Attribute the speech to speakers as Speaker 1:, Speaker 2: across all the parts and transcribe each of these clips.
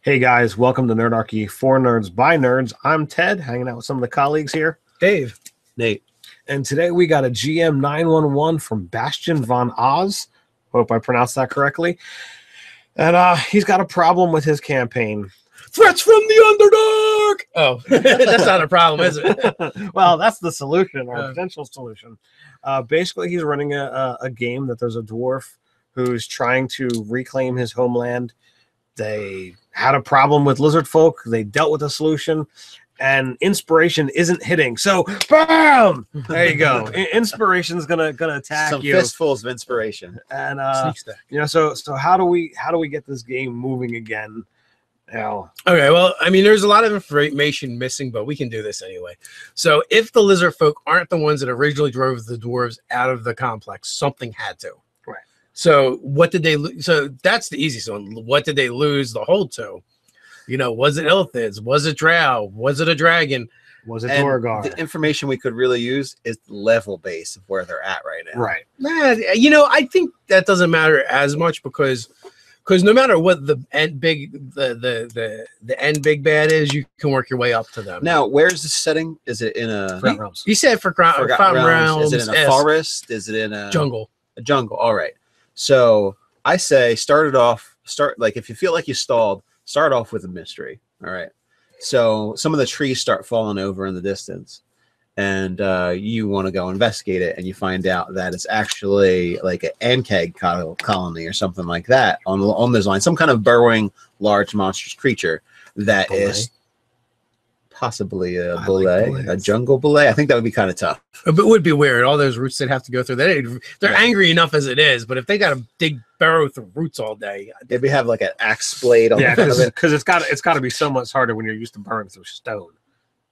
Speaker 1: Hey guys, welcome to Nerdarchy for Nerds by Nerds. I'm Ted, hanging out with some of the colleagues here.
Speaker 2: Dave.
Speaker 3: Nate.
Speaker 1: And today we got a GM 911 from Bastian von Oz. Hope I pronounced that correctly. And he's got a problem with his campaign.
Speaker 2: Threats from the Underdark! Oh, that's not a problem, is it?
Speaker 1: Well, that's the solution, or potential solution. Basically, he's running a game that there's a dwarf who's trying to reclaim his homeland. They had a problem with Lizardfolk. They dealt with a solution, and inspiration isn't hitting. So, bam! There you go. Inspiration's gonna attack
Speaker 3: Some
Speaker 1: you.
Speaker 3: fistfuls of inspiration.
Speaker 1: And so how do we get this game moving again? Now,
Speaker 2: okay, well, I mean, there's a lot of information missing, but we can do this anyway. So, if the Lizardfolk aren't the ones that originally drove the dwarves out of the complex, something had to. So what did they lose? So that's the easiest one. What did they lose the hold to? You know, was it Illithids? Was it Drow? Was it a dragon?
Speaker 1: Was it Duergar?
Speaker 3: The information we could really use is the level base of where they're at right now.
Speaker 1: Right.
Speaker 2: You know, I think that doesn't matter as much because no matter what the end big the end big bad is, you can work your way up to them.
Speaker 3: Now, where's the setting? Is it in a
Speaker 1: Forgotten Realms?
Speaker 2: He said Forgotten Realms.
Speaker 3: Is it in a forest? Is it in a
Speaker 2: jungle?
Speaker 3: A jungle. All right. So I say start like if you feel like you stalled, start off with a mystery. All right. So some of the trees start falling over in the distance, and you want to go investigate it, and you find out that it's actually like an ankeg colony or something like that on those lines, some kind of burrowing large monstrous creature that is possibly a a jungle bullet. I think that would be kind of tough.
Speaker 2: But it would be weird. All those roots they'd have to go through. They're angry enough as it is, but if they got to dig burrow through roots all day,
Speaker 3: maybe have like an axe blade on the front of it.
Speaker 1: Because it's got to be so much harder when you're used to burrowing through stone.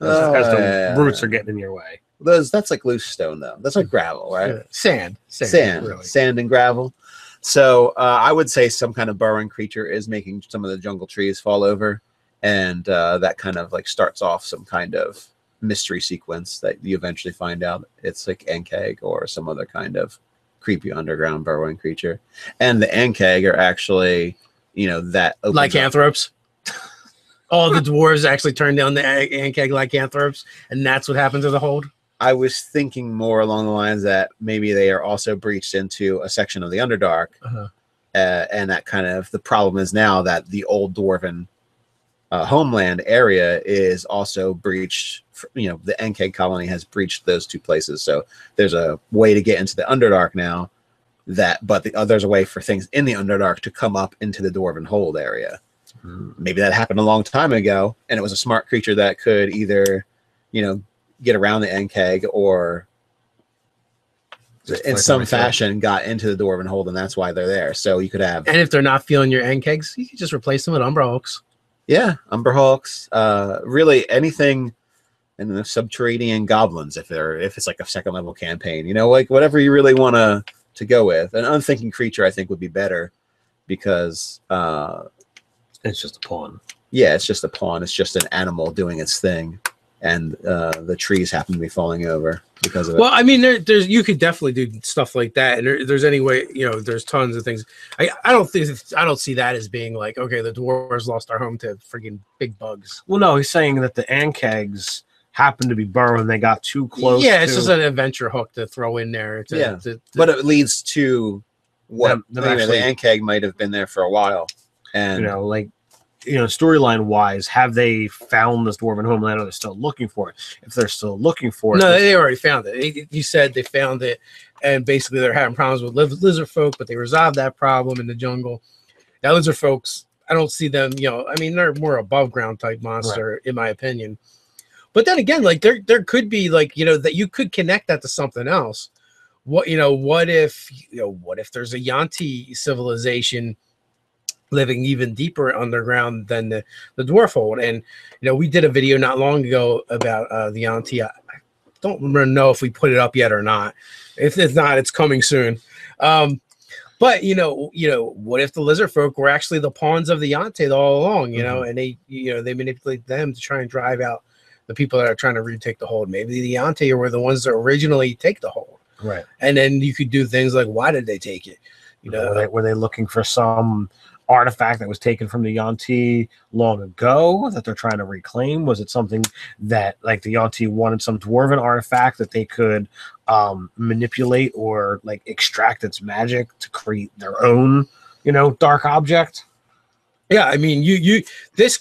Speaker 1: As the roots are getting in your way.
Speaker 3: That's like loose stone though. That's like gravel, right?
Speaker 2: Sand,
Speaker 3: really. Sand and gravel. So I would say some kind of burrowing creature is making some of the jungle trees fall over. And that kind of like starts off some kind of mystery sequence that you eventually find out it's like Ankeg or some other kind of creepy underground burrowing creature. And the Ankeg are actually, that
Speaker 2: lycanthropes. All the dwarves actually turn down the Ankeg lycanthropes, and that's what happened to the hold.
Speaker 3: I was thinking more along the lines that maybe they are also breached into a section of the Underdark, and that kind of the problem is now that the old dwarven homeland area is also breached. The Ankeg colony has breached those two places, so there's a way to get into the Underdark now. But there's a way for things in the Underdark to come up into the dwarven hold area. Maybe that happened a long time ago, and it was a smart creature that could either, get around the Ankeg or in some fashion got into the dwarven hold, and that's why they're there. So you could have. And
Speaker 2: if they're not feeling your Ankegs, you can just replace them with Umbra Hulks.
Speaker 3: Yeah, Umber Hulks, really anything in the subterranean goblins if it's like a second level campaign, like whatever you really want to go with. An unthinking creature I think would be better because
Speaker 1: it's just a pawn.
Speaker 3: Yeah, it's just a pawn. It's just an animal doing its thing, and the trees happen to be falling over because of it.
Speaker 2: Well, I mean, there's you could definitely do stuff like that, and there's any way, there's tons of things. I don't see that as being like, okay, the dwarves lost our home to freaking big bugs.
Speaker 1: Well, no, he's saying that the Ankegs happened to be burrowing. They got too close.
Speaker 2: Yeah, it's just an adventure hook to throw in there.
Speaker 3: But it leads to what the Ankeg might have been there for a while, and
Speaker 1: storyline wise, have they found this dwarven homeland? Or are they still looking for it? If they're still looking for it,
Speaker 2: no, they already found it. You said they found it, and basically they're having problems with Lizardfolk, but they resolved that problem in the jungle. Now Lizardfolks, I don't see them. I mean, they're more above ground type monster, in my opinion. But then again, like there could be like that you could connect that to something else. What if there's a Auntie civilization living even deeper underground than the dwarf hold? And we did a video not long ago about the Auntie. I don't know if we put it up yet or not. If it's not, it's coming soon. But what if the Lizardfolk were actually the pawns of the Auntie all along? And they they manipulate them to try and drive out the people that are trying to retake the hold. Maybe the Auntie were the ones that originally take the hold,
Speaker 1: right?
Speaker 2: And then you could do things like, why did they take it?
Speaker 1: Were they looking for some artifact that was taken from the Auntie long ago that they're trying to reclaim? Was it something that like the Auntie wanted some dwarven artifact that they could manipulate or like extract its magic to create their own, you know, dark object?
Speaker 2: Yeah, I mean, this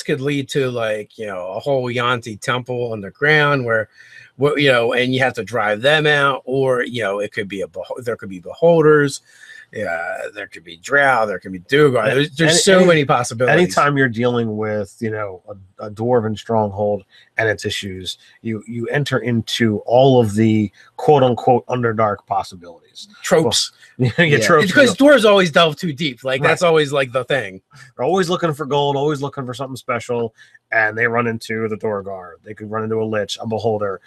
Speaker 2: could lead to like, you know, a whole Auntie temple underground where, you know, and you have to drive them out, or you know, it could be there could be beholders, there could be Drow, there could be Duergar. There's so many possibilities.
Speaker 1: Anytime you're dealing with, you know, a dwarven stronghold and its issues, you enter into all of the quote unquote underdark possibilities,
Speaker 2: tropes.
Speaker 1: Well,
Speaker 2: tropes, because dwarves always delve too deep. Like that's always like the thing.
Speaker 1: They're always looking for gold, always looking for something special, and they run into the Duergar. They could run into a lich, a beholder,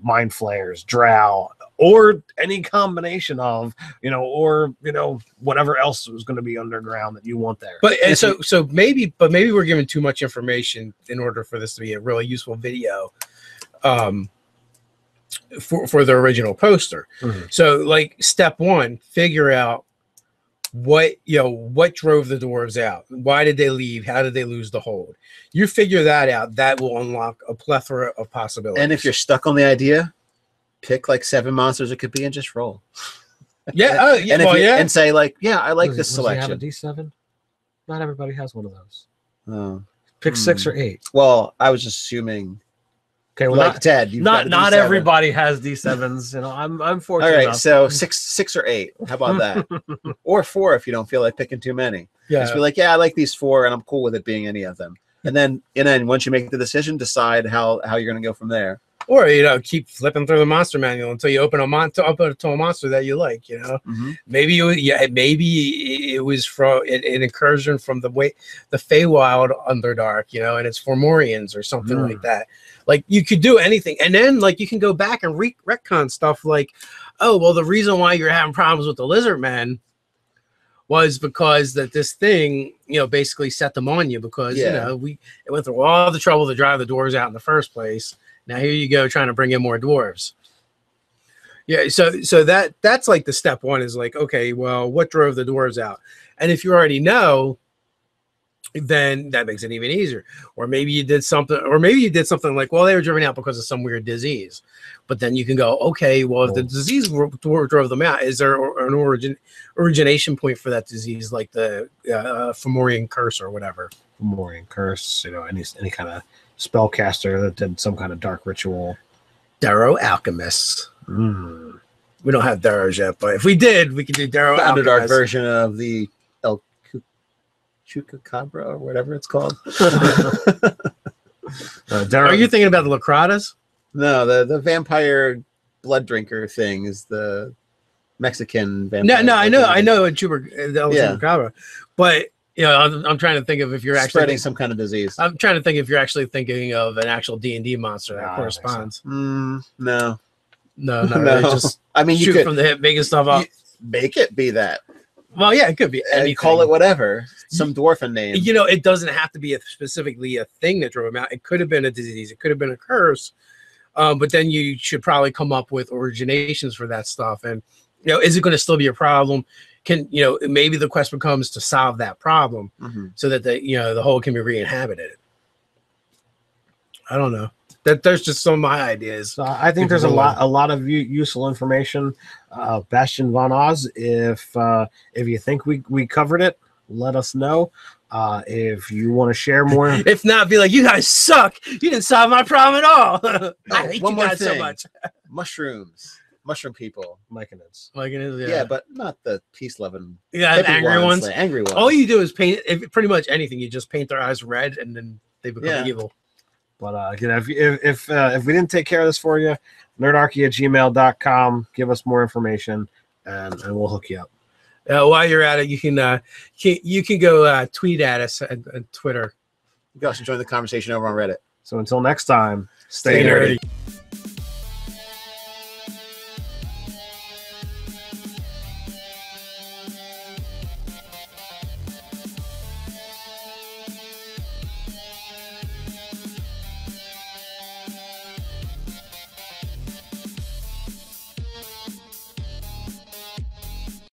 Speaker 1: mind flayers, drow, or any combination of, you know, or you know, whatever else was going to be underground that you want there.
Speaker 2: But so maybe we're giving too much information in order for this to be a really useful video. For the original poster. So like step one, figure out what drove the dwarves out. Why did they leave? How did they lose the hold? You figure that out, that will unlock a plethora of possibilities.
Speaker 3: And if you're stuck on the idea, pick like 7 monsters it could be and just roll.
Speaker 2: Yeah.
Speaker 3: And say like, yeah, I like this selection.
Speaker 1: Have a D7? Not everybody has one of those.
Speaker 3: Oh.
Speaker 1: Pick 6 or 8.
Speaker 3: Well, I was just assuming.
Speaker 1: Okay, well,
Speaker 3: like Ted,
Speaker 1: not everybody has D7s. You know, I'm fortunate.
Speaker 3: All right,
Speaker 1: enough.
Speaker 3: so six or 8. How about that? Or 4 if you don't feel like picking too many.
Speaker 2: Yeah,
Speaker 3: just be like, yeah, I like these 4, and I'm cool with it being any of them. And then once you make the decision, decide how you're going to go from there.
Speaker 2: Or you know, keep flipping through the monster manual until you open to a monster that you like. You know, maybe it was from an incursion from the Feywild Underdark. You know, and it's Fomorians or something like that. Like you could do anything, and then like you can go back and retcon stuff. Like, oh well, the reason why you're having problems with the lizard men was because that this thing, you know, basically set them on you because you know it went through all the trouble to drive the dwarves out in the first place. Now here you go trying to bring in more dwarves. Yeah, so that's like the step one is like, okay, well, what drove the dwarves out? And if you already know, then that makes it even easier. Or maybe you did something, like, well, they were driven out because of some weird disease. But then you can go, okay, well, if the disease drove them out, is there an origination point for that disease, like the Fomorian curse or whatever?
Speaker 1: Fomorian curse, you know, any kind of spellcaster that did some kind of dark ritual.
Speaker 2: Darrow alchemists. We don't have Darrows yet, but if we did, we could do Darrow alchemists.
Speaker 3: Underdark version of the El Chupacabra or whatever it's called.
Speaker 2: Are you thinking about the Lacratas?
Speaker 3: No, the vampire blood drinker thing is the Mexican vampire.
Speaker 2: No, I know a Chupacabra, but you know, I'm trying to think of if you're actually
Speaker 3: spreading some kind of disease.
Speaker 2: I'm trying to think if you're actually thinking of an actual D&D monster that corresponds.
Speaker 3: No,
Speaker 2: really, just
Speaker 3: I mean,
Speaker 2: shoot
Speaker 3: you could
Speaker 2: from the hip, making stuff up.
Speaker 3: Make it be that.
Speaker 2: Well, yeah, it could be anything.
Speaker 3: Call it whatever, some dwarfen name.
Speaker 2: You know, it doesn't have to be specifically a thing that drove him out. It could have been a disease. It could have been a curse. But then you should probably come up with originations for that stuff. And you know, is it going to still be a problem? Maybe the quest becomes to solve that problem so that the hole can be re-inhabited. I don't know. There's just some of my ideas.
Speaker 1: I think there's a lot of useful information. Bastion Von Oz, if you think we covered it, let us know. If you want to share more,
Speaker 2: if not, be like, you guys suck. You didn't solve my problem at all. I hate you guys so much.
Speaker 3: Mushrooms. Mushroom people,
Speaker 1: Myconids.
Speaker 2: Yeah,
Speaker 3: but not the peace-loving.
Speaker 2: Yeah, angry ones.
Speaker 3: Like angry ones.
Speaker 2: All you do is paint. Pretty much anything. You just paint their eyes red, and then they become evil.
Speaker 1: But if we didn't take care of this for you, nerdarchy@gmail.com. Give us more information, and we'll hook you up.
Speaker 2: While you're at it, you can go tweet at us on Twitter.
Speaker 3: You can also join the conversation over on Reddit.
Speaker 1: So until next time,
Speaker 2: stay nerdy.